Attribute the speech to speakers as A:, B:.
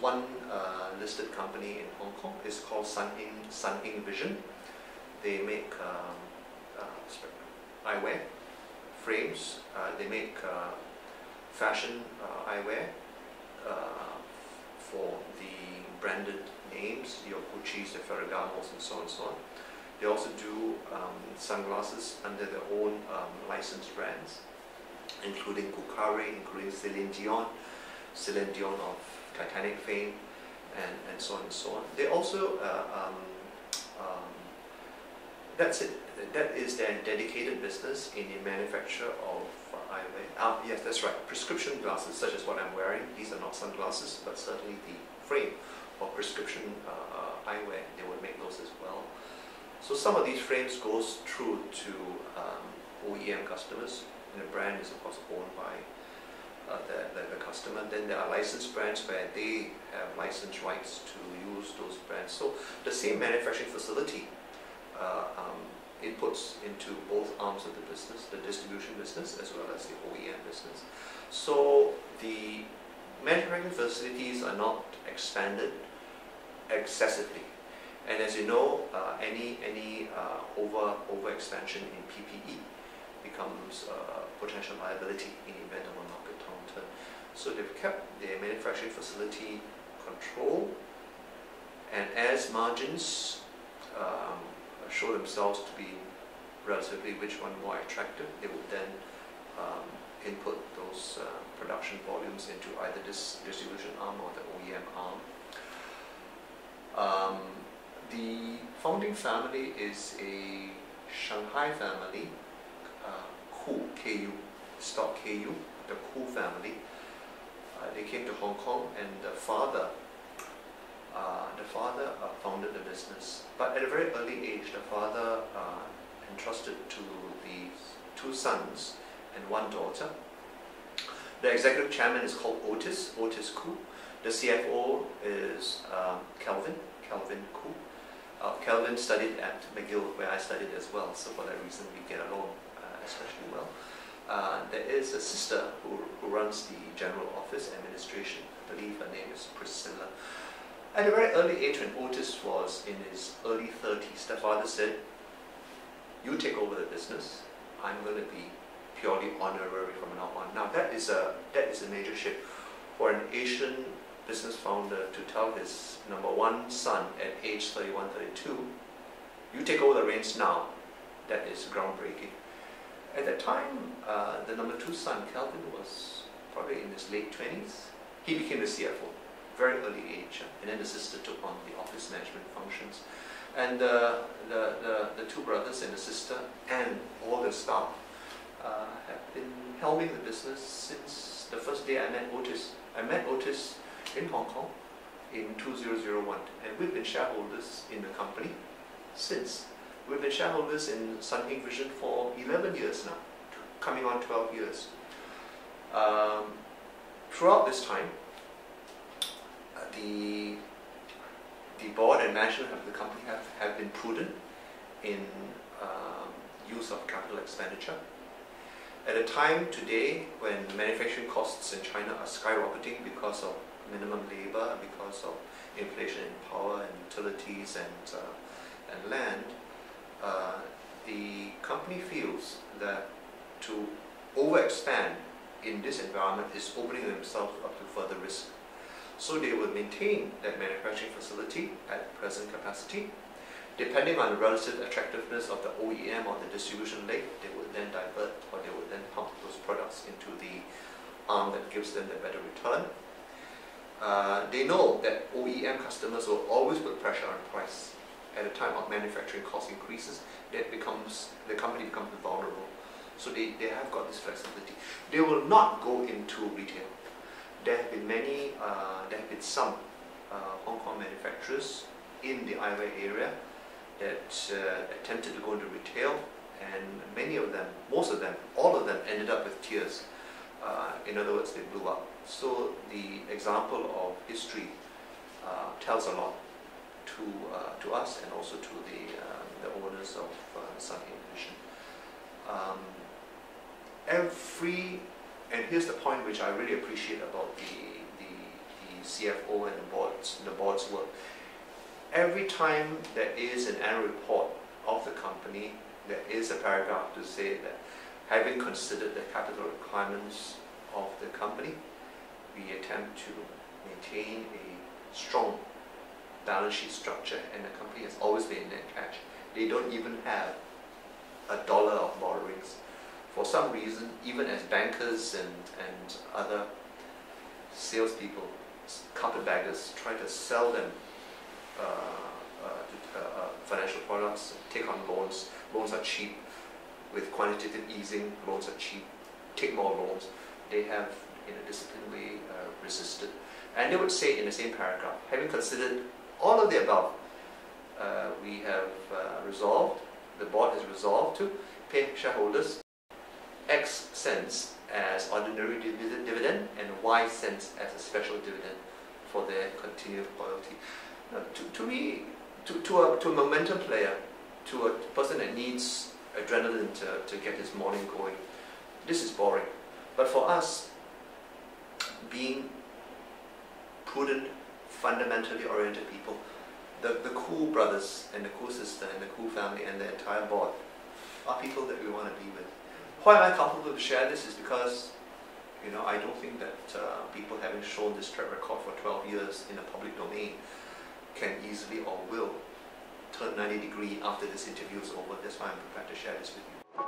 A: one listed company in Hong Kong. It's called Hing Vision. They make eyewear frames. They make fashion eyewear for the branded names, your Gucci's, the Ferragamos, and so on and so on. They also do sunglasses under their own licensed brands, including Bukhari, including Celine Dion of Titanic fame, and so on and so on. They also, that's it. That is their dedicated business in the manufacture of eyewear. Yes, that's right. Prescription glasses, such as what I'm wearing. These are not sunglasses, but certainly the frame of prescription eyewear, they would make those as well. So some of these frames goes through to OEM customers, and the brand is of course owned by the customer. Then there are licensed brands where they have license rights to use those brands. So the same manufacturing facility inputs into both arms of the business, the distribution business as well as the OEM business. So the manufacturing facilities are not expanded excessively. And as you know, any over expansion in PPE becomes a potential liability in the event of a market downturn. So they've kept their manufacturing facility control, and as margins show themselves to be relatively which one more attractive, they would then input those production volumes into either this distribution arm or the OEM arm. The founding family is a Shanghai family, Ku, stock KU, the Ku family. They came to Hong Kong, and the father founded the business. But at a very early age, the father entrusted to the two sons and one daughter. The executive chairman is called Otis Ku. The CFO is Kelvin Ku. Kelvin studied at McGill, where I studied as well, so for that reason we get along especially well. There is a sister who runs the general office administration. I believe her name is Priscilla. At a very early age, when Otis was in his early 30s, the father said, "You take over the business. I'm going to be purely honorary from now on." Now that is a major shift for an Asian business founder to tell his number one son at age 31, 32, "You take over the reins now." That is groundbreaking. At that time, the number two son, Kelvin, was probably in his late 20s. He became the CFO, very early age, and then the sister took on the office management functions. And the two brothers and the sister and all the staff have been helming the business since the first day I met Otis. I met Otis in Hong Kong in 2001, and we've been shareholders in the company since. We've been shareholders in Hing Vision for 11 years now, coming on 12 years. Throughout this time, the board and management of the company have been prudent in use of capital expenditure. At a time today when manufacturing costs in China are skyrocketing because of minimum labor, because of inflation in power and utilities and land, the company feels that to overexpand in this environment is opening themselves up to further risk. So they will maintain that manufacturing facility at present capacity. Depending on the relative attractiveness of the OEM or the distribution leg, they would then divert, or they would then pump those products into the arm that gives them the better return. They know that OEM customers will always put pressure on price. At a time of manufacturing cost increases, the company becomes vulnerable. So they have got this flexibility. They will not go into retail. There have been some Hong Kong manufacturers in the eyewear area that attempted to go into retail, and many of them, most of them, all of them ended up with tears. In other words, they blew up. So the example of history tells a lot to us and also to the owners of Hing Vision. And here's the point which I really appreciate about the CFO and the board's work. Every time there is an annual report of the company, there is a paragraph to say that having considered the capital requirements of the company, we attempt to maintain a strong balance sheet structure, and the company has always been in net cash. They don't even have $1 of borrowings. For some reason, even as bankers and other salespeople, carpetbaggers, try to sell them financial products, take on loans. Loans are cheap. With quantitative easing, loans are cheap. Take more loans. They have, in a disciplined way, resisted. And they would say in the same paragraph, having considered all of the above, we have resolved, the board has resolved to pay shareholders X cents as ordinary dividend and Y cents as a special dividend for their continued loyalty. To me, to a momentum player, to a person that needs adrenaline to get his morning going, this is boring. But for us, being prudent, fundamentally oriented people, the cool brothers and the cool sister and the cool family and the entire board are people that we want to be with. Why am I comfortable to share this is because, I don't think that people having shown this track record for 12 years in the public domain can easily or will turn 90 degrees after this interview is over. That's why I'm prepared to share this with you.